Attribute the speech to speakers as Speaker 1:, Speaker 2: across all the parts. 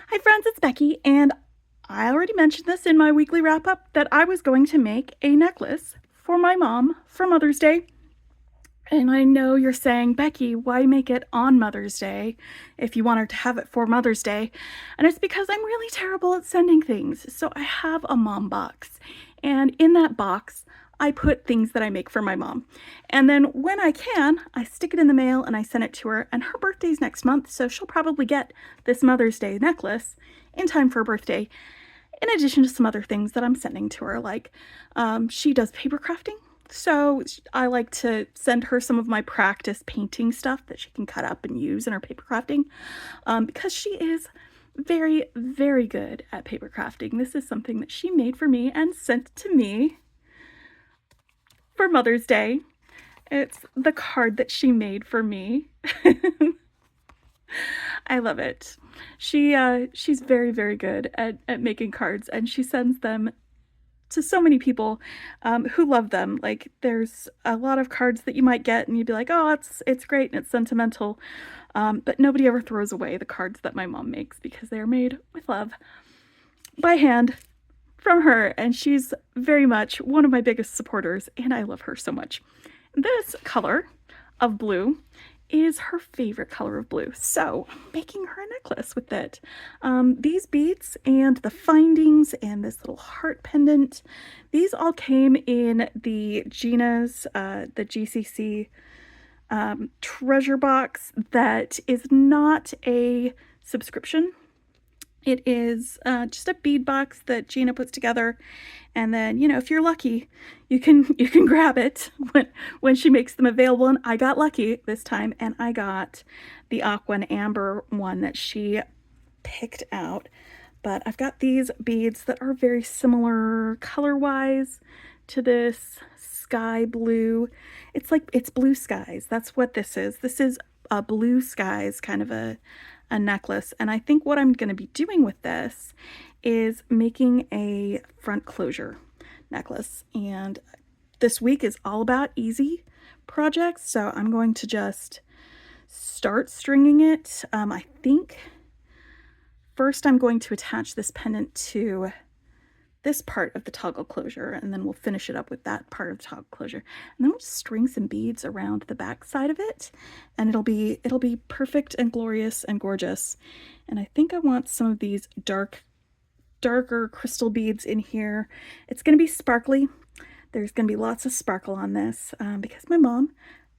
Speaker 1: Hi friends, it's Becky, and I already mentioned this in my weekly wrap-up that I was going to make a necklace for my mom for Mother's Day. And I know you're saying, Becky, why make it on Mother's Day if you want her to have it for Mother's Day? And it's because I'm really terrible at sending things. So I have a mom box, and in that box, I put things that I make for my mom. And then when I can, I stick it in the mail and I send it to her. And her birthday's next month, so she'll probably get this Mother's Day necklace in time for her birthday, in addition to some other things that I'm sending to her. Like she does paper crafting. So I like to send her some of my practice painting stuff that she can cut up and use in her paper crafting, because she is very, very good at paper crafting. This is something that she made for me and sent to me for Mother's Day. It's the card that she made for me. I love it. She's very, very good at making cards, and she sends them to so many people who love them. Like, there's a lot of cards that you might get and you'd be like, oh, it's great and it's sentimental, but nobody ever throws away the cards that my mom makes because they are made with love by hand from her, and she's very much one of my biggest supporters, and I love her so much. This color of blue is her favorite color of blue, so I'm making her a necklace with it. These beads and the findings and this little heart pendant, these all came in the Gina's, the GCC treasure box that is not a subscription. It is just a bead box that Gina puts together, and then, you know, if you're lucky, you can grab it when she makes them available. And I got lucky this time, and I got the Aqua and Amber one that she picked out. But I've got these beads that are very similar color-wise to this sky blue. It's like, it's blue skies. That's what this is. This is a blue skies kind of a necklace, and I think what I'm going to be doing with this is making a front closure necklace. And this week is all about easy projects, so I'm going to just start stringing it. I think first I'm going to attach this pendant to this part of the toggle closure, and then we'll finish it up with that part of the toggle closure, and then we'll just string some beads around the back side of it, and it'll be perfect and glorious and gorgeous. And I think I want some of these darker crystal beads in here. It's going to be sparkly. There's going to be lots of sparkle on this, because my mom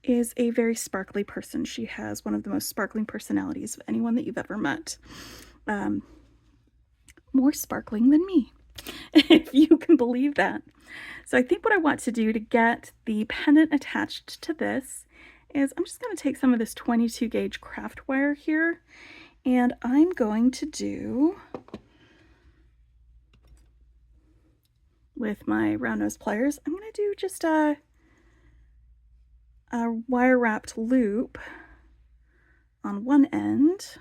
Speaker 1: is a very sparkly person. She has one of the most sparkling personalities of anyone that you've ever met. More sparkling than me, if you can believe that. So I think what I want to do to get the pendant attached to this is I'm just going to take some of this 22 gauge craft wire here, and I'm going to do, with my round nose pliers, I'm going to do just a wire wrapped loop on one end.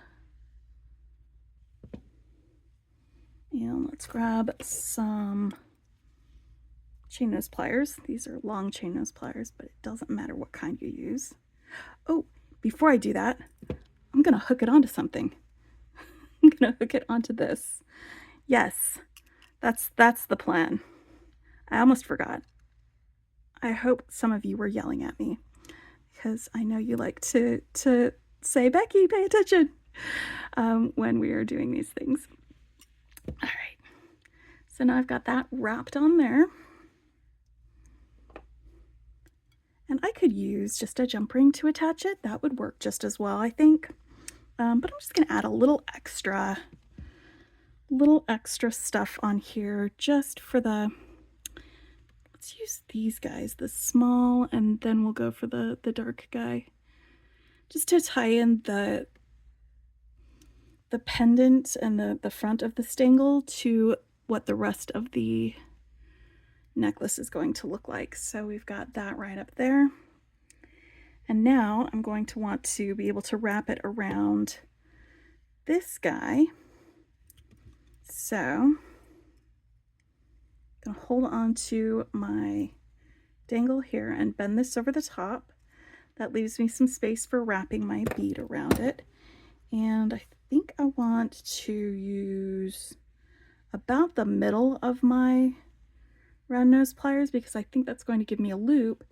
Speaker 1: And let's grab some chain nose pliers. These are long chain nose pliers, but it doesn't matter what kind you use. Oh, before I do that, I'm gonna hook it onto something. I'm gonna hook it onto this. Yes, that's the plan. I almost forgot. I hope some of you were yelling at me, because I know you like to say, Becky, pay attention, when we are doing these things. All right, so now I've got that wrapped on there. And I could use just a jump ring to attach it. That would work just as well, I think. But I'm just going to add a little extra stuff on here just for the, let's use these guys, the small, and then we'll go for the dark guy, just to tie in the pendant and the front of the stangle to what the rest of the necklace is going to look like. So we've got that right up there. And now I'm going to want to be able to wrap it around this guy. So I'm going to hold on to my dangle here and bend this over the top. That leaves me some space for wrapping my bead around it. And I think I want want to use about the middle of my round nose pliers because I think that's going to give me a loop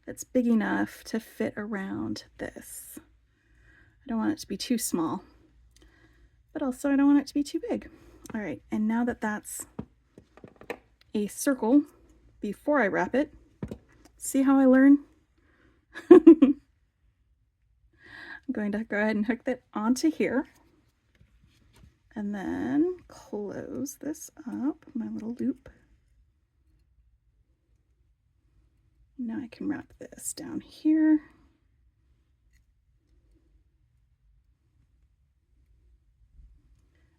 Speaker 1: that's big enough to fit around this. I don't want it to be too small, but also I don't want it to be too big. All right, and now that that's a circle, before I wrap it, see how I learn? I'm going to go ahead and hook that onto here and then close this up, my little loop. Now I can wrap this down here.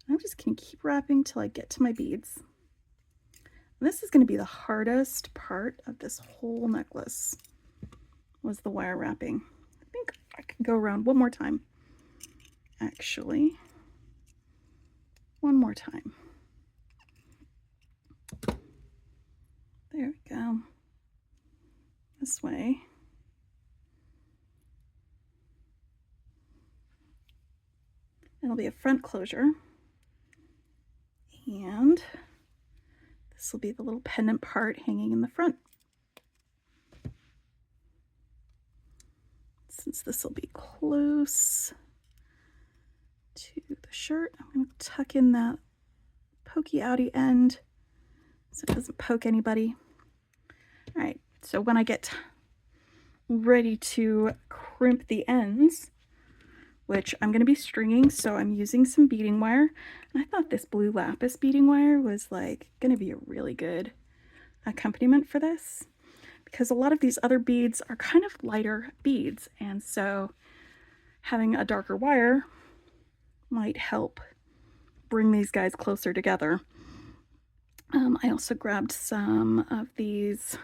Speaker 1: I'm just going to keep wrapping till I get to my beads. And this is going to be the hardest part of this whole necklace, was the wire wrapping. I think I can go around one more time. Actually, one more time. There we go. This way. It'll be a front closure. And this will be the little pendant part hanging in the front. Since this will be close to the shirt, I'm going to tuck in that pokey outy end so it doesn't poke anybody. All right, so when I get ready to crimp the ends, which I'm going to be stringing, so I'm using some beading wire. And I thought this blue lapis beading wire was like going to be a really good accompaniment for this, because a lot of these other beads are kind of lighter beads, and so having a darker wire might help bring these guys closer together. I also grabbed some of these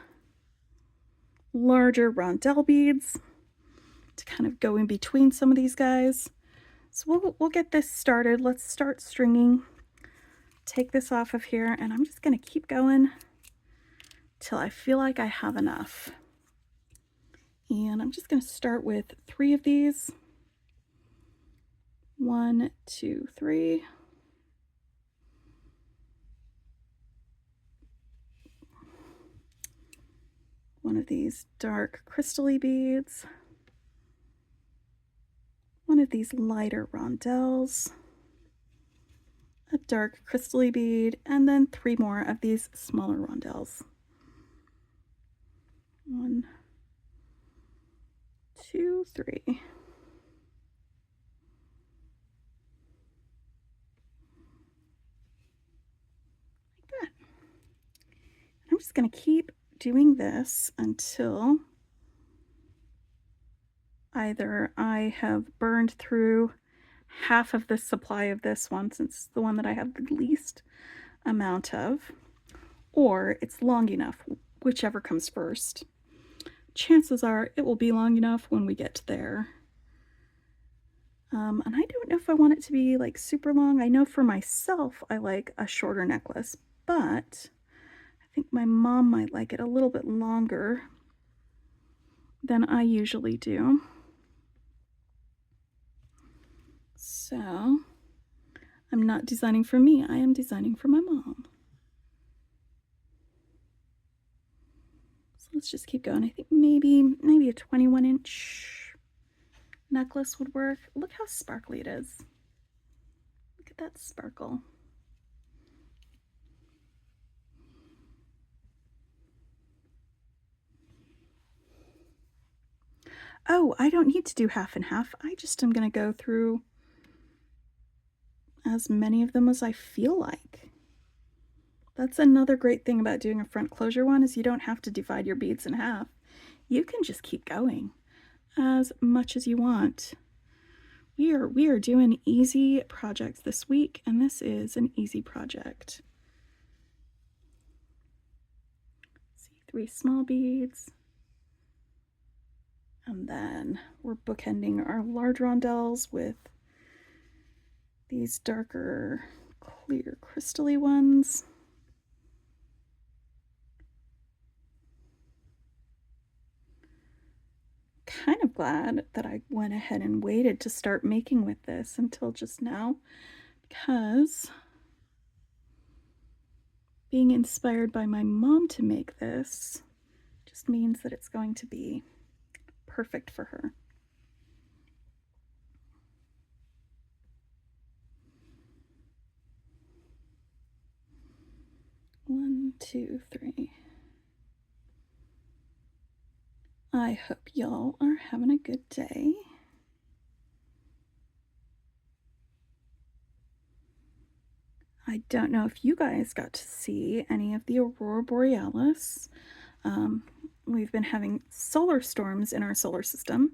Speaker 1: larger rondelle beads to kind of go in between some of these guys. So we'll get this started. Let's start stringing. Take this off of here, and I'm just going to keep going till I feel like I have enough. And I'm just going to start with 3 of these. 1, 2, 3. One of these dark crystal-y beads. One of these lighter rondelles. A dark crystal-y bead, and then 3 more of these smaller rondelles. 1, 2, 3. Like that. I'm just going to keep doing this until either I have burned through half of the supply of this one, since it's the one that I have the least amount of, or it's long enough, whichever comes first. Chances are it will be long enough when we get there. And I don't know if I want it to be like super long. I know for myself I like a shorter necklace, but I think my mom might like it a little bit longer than I usually do. So I'm not designing for me, I am designing for my mom. So let's just keep going. I think maybe a 21-inch necklace would work. Look how sparkly it is. Look at that sparkle. Oh, I don't need to do half and half. I just am going to go through as many of them as I feel like. That's another great thing about doing a front closure one, is you don't have to divide your beads in half. You can just keep going as much as you want. We are doing easy projects this week, and this is an easy project. See, 3 small beads. And then we're bookending our large rondelles with these darker, clear, crystal-y ones. Kind of glad that I went ahead and waited to start making with this until just now, because being inspired by my mom to make this just means that it's going to be perfect for her. One, two, three. I hope y'all are having a good day. I don't know if you guys got to see any of the aurora borealis. We've been having solar storms in our solar system,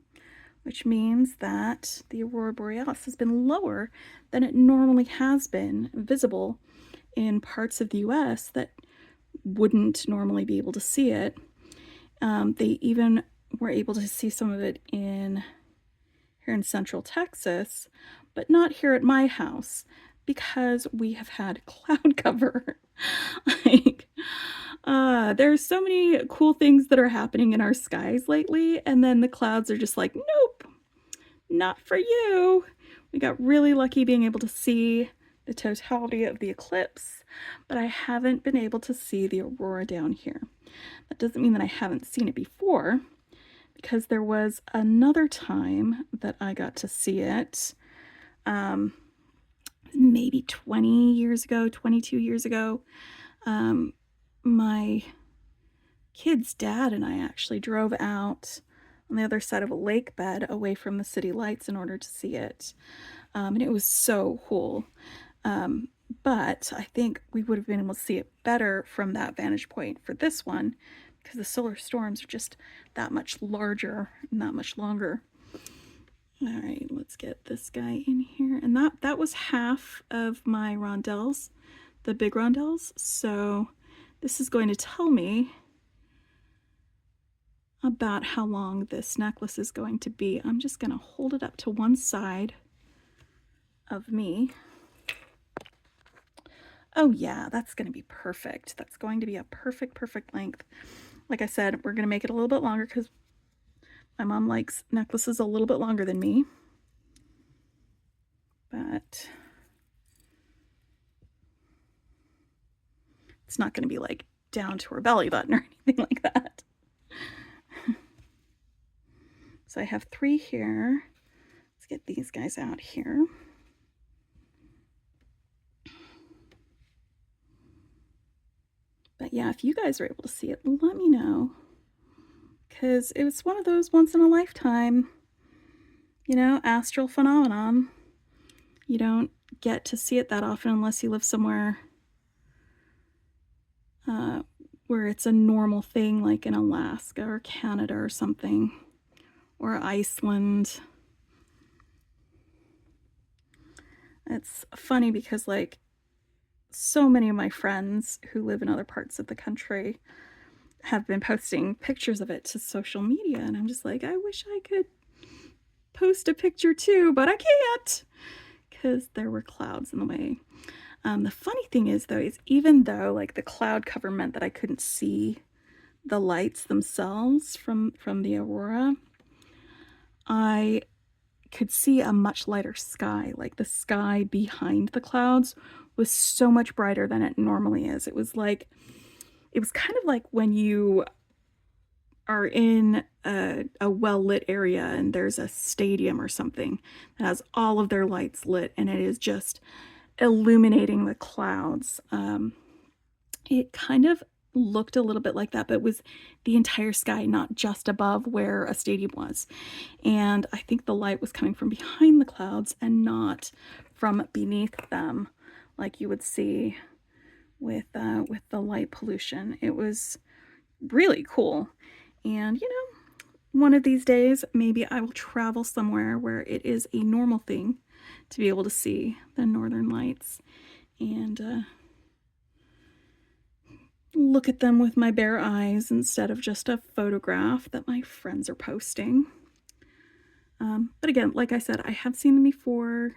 Speaker 1: which means that the aurora borealis has been lower than it normally has been visible in parts of the US that wouldn't normally be able to see it. They even were able to see some of it here in Central Texas, but not here at my house because we have had cloud cover. Like, there's so many cool things that are happening in our skies lately, and then the clouds are just like, nope, not for you. We got really lucky being able to see the totality of the eclipse, but I haven't been able to see the aurora down here. That doesn't mean that I haven't seen it before, because there was another time that I got to see it, maybe 20 years ago, 22 years ago. My kid's dad and I actually drove out on the other side of a lake bed away from the city lights in order to see it. And it was so cool. But I think we would have been able to see it better from that vantage point for this one, because the solar storms are just that much larger and that much longer. All right, let's get this guy in here. And that was half of my rondelles, the big rondelles. So this is going to tell me about how long this necklace is going to be. I'm just going to hold it up to one side of me. Oh yeah, that's going to be perfect. That's going to be a perfect length. Like I said, we're going to make it a little bit longer because my mom likes necklaces a little bit longer than me. But it's not going to be like down to her belly button or anything like that. So I have 3 here. Let's get these guys out here. But yeah, if you guys are able to see it, let me know. Because it was one of those once in a lifetime, astral phenomenon. You don't get to see it that often unless you live somewhere where it's a normal thing, like in Alaska or Canada or something, or Iceland. It's funny because, like, so many of my friends who live in other parts of the country have been posting pictures of it to social media, and I'm just like, I wish I could post a picture too, but I can't because there were clouds in the way. The funny thing is, though, is even though like the cloud cover meant that I couldn't see the lights themselves from the aurora, I could see a much lighter sky. Like the sky behind the clouds was so much brighter than it normally is. It was kind of like when you are in a well-lit area and there's a stadium or something that has all of their lights lit and it is just illuminating the clouds. It kind of looked a little bit like that, but it was the entire sky, not just above where a stadium was. And I think the light was coming from behind the clouds and not from beneath them, like you would see with the light pollution. It was really cool. And one of these days, maybe I will travel somewhere where it is a normal thing to be able to see the northern lights and look at them with my bare eyes instead of just a photograph that my friends are posting. But again, like I said, I have seen them before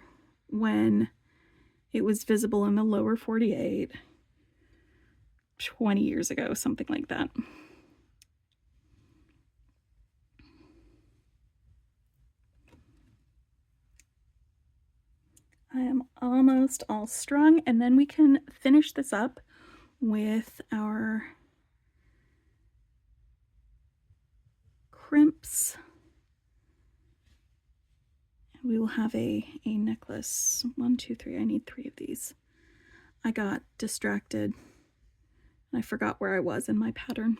Speaker 1: when it was visible in the lower 48, 20 years ago, something like that. I am almost all strung, and then we can finish this up with our crimps. We will have a necklace. 1, 2, 3. I need 3 of these. I got distracted. I forgot where I was in my pattern.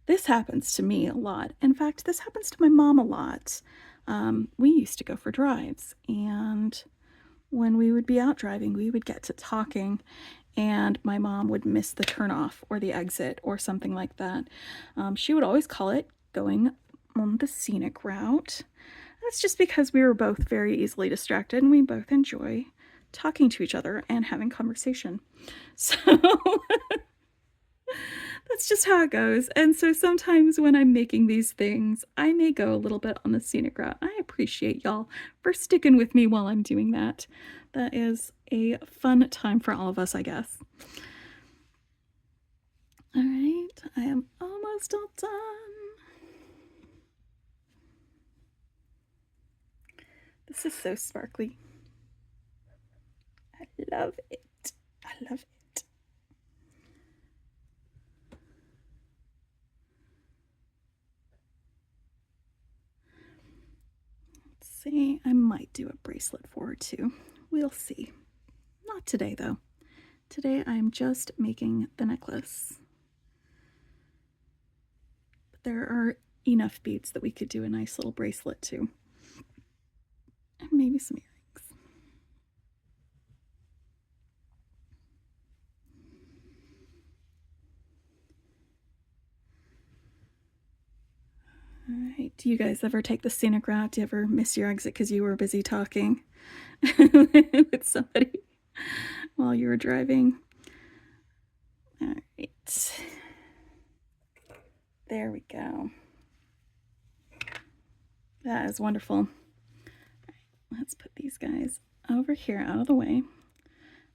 Speaker 1: This happens to me a lot. In fact, this happens to my mom a lot. We used to go for drives, and when we would be out driving, we would get to talking, and my mom would miss the turnoff or the exit or something like that. She would always call it going on the scenic route. That's just because we were both very easily distracted, and we both enjoy talking to each other and having conversation. So that's just how it goes. And so sometimes when I'm making these things, I may go a little bit on the scenic route. I appreciate y'all for sticking with me while I'm doing that. That is a fun time for all of us, I guess. All right, I am almost all done. This is so sparkly. I love it. I love it. Let's see, I might do a bracelet for her too. We'll see. Not today though. Today I'm just making the necklace. But there are enough beads that we could do a nice little bracelet too. And maybe some earrings. All right, do you guys ever take the scenic route? Do you ever miss your exit because you were busy talking with somebody while you were driving? All right, there we go. That is wonderful. All right, let's put these guys over here out of the way.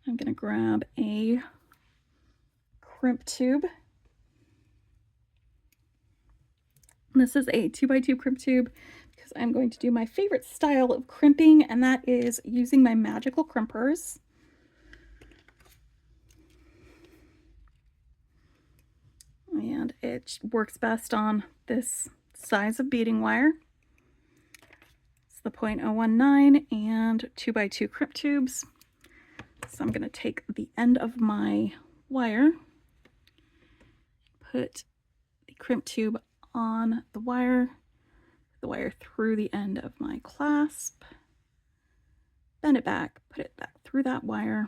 Speaker 1: I'm gonna grab a crimp tube. This is a 2x2 crimp tube because I'm going to do my favorite style of crimping, and that is using my magical crimpers. And it works best on this size of beading wire. It's the 0.019 and 2x2 crimp tubes. So I'm going to take the end of my wire, put the crimp tube on the wire through the end of my clasp, bend it back, put it back through that wire.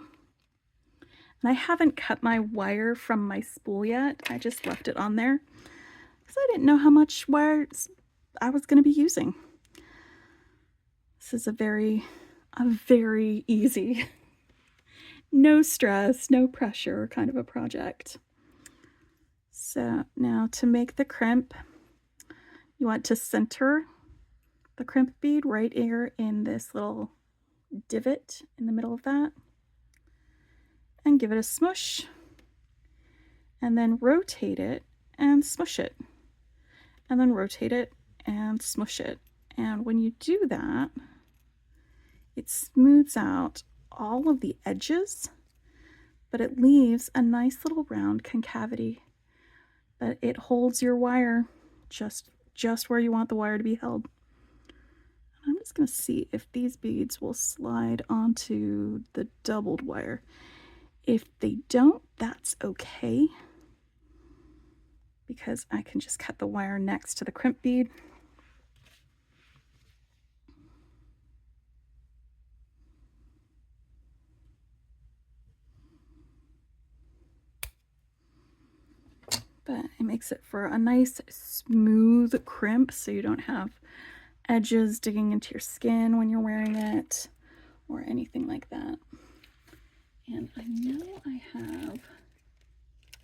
Speaker 1: And I haven't cut my wire from my spool yet. I just left it on there because I didn't know how much wire I was going to be using. This is a very easy, no stress, no pressure kind of a project. So now to make the crimp, you want to center the crimp bead right here in this little divot in the middle of that, and give it a smush, and then rotate it and smush it, and then rotate it and smush it. And when you do that, it smooths out all of the edges, but it leaves a nice little round concavity that it holds your wire just where you want the wire to be held. I'm just going to see if these beads will slide onto the doubled wire. If they don't, that's okay, because I can just cut the wire next to the crimp bead. But it makes it for a nice smooth crimp, so you don't have edges digging into your skin when you're wearing it or anything like that. And I know I have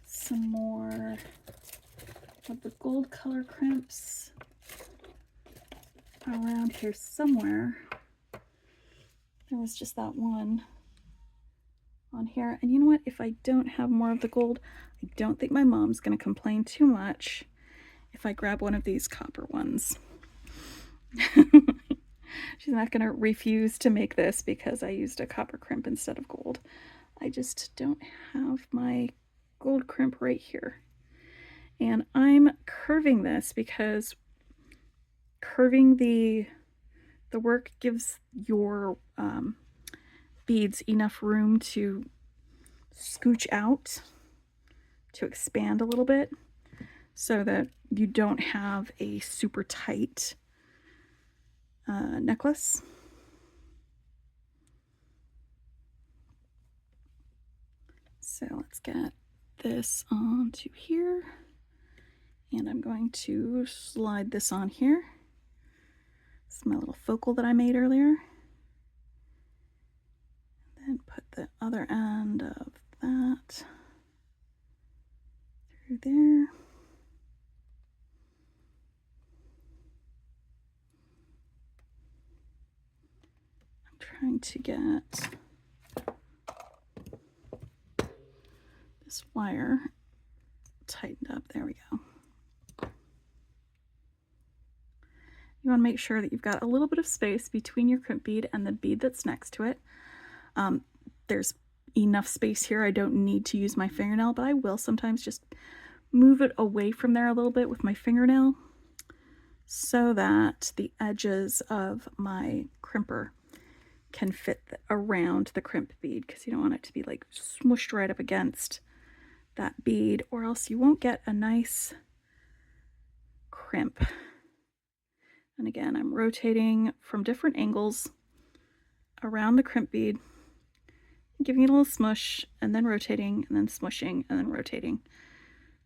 Speaker 1: some more of the gold color crimps around here somewhere. There was just that one on here. And you know what? If I don't have more of the gold, I don't think my mom's going to complain too much if I grab one of these copper ones. She's not going to refuse to make this because I used a copper crimp instead of gold. I just don't have my gold crimp right here. And I'm curving this because curving the work gives your beads enough room to scooch out, to expand a little bit, so that you don't have a super tight necklace. So let's get this onto here, and I'm going to slide this on here. This is my little focal that I made earlier. Then put the other end of that through there. I'm trying to get this wire tightened up. There we go. You want to make sure that you've got a little bit of space between your crimp bead and the bead that's next to it. There's enough space here. I don't need to use my fingernail, but I will sometimes just move it away from there a little bit with my fingernail so that the edges of my crimper can fit around the crimp bead, because you don't want it to be like smushed right up against that bead, or else you won't get a nice crimp. And again, I'm rotating from different angles around the crimp bead, giving it a little smush, and then rotating, and then smushing, and then rotating,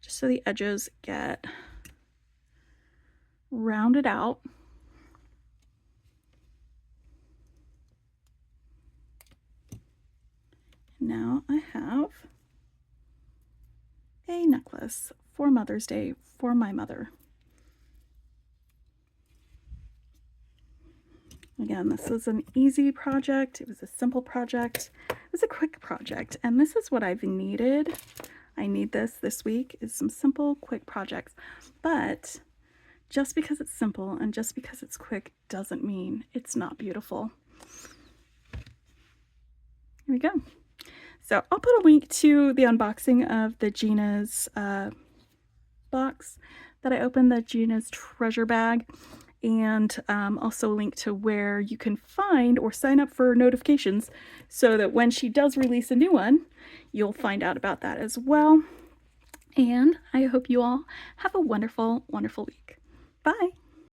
Speaker 1: just so the edges get rounded out. Now I have a necklace for Mother's Day for my mother. Again, this was an easy project. It was a simple project. It was a quick project, and this is what I've needed. I need this week, is some simple, quick projects. But just because it's simple and just because it's quick doesn't mean it's not beautiful. Here we go. So I'll put a link to the unboxing of the Gina's box that I opened, the Gina's treasure bag, and also a link to where you can find or sign up for notifications so that when she does release a new one, you'll find out about that as well. And I hope you all have a wonderful, wonderful week. Bye.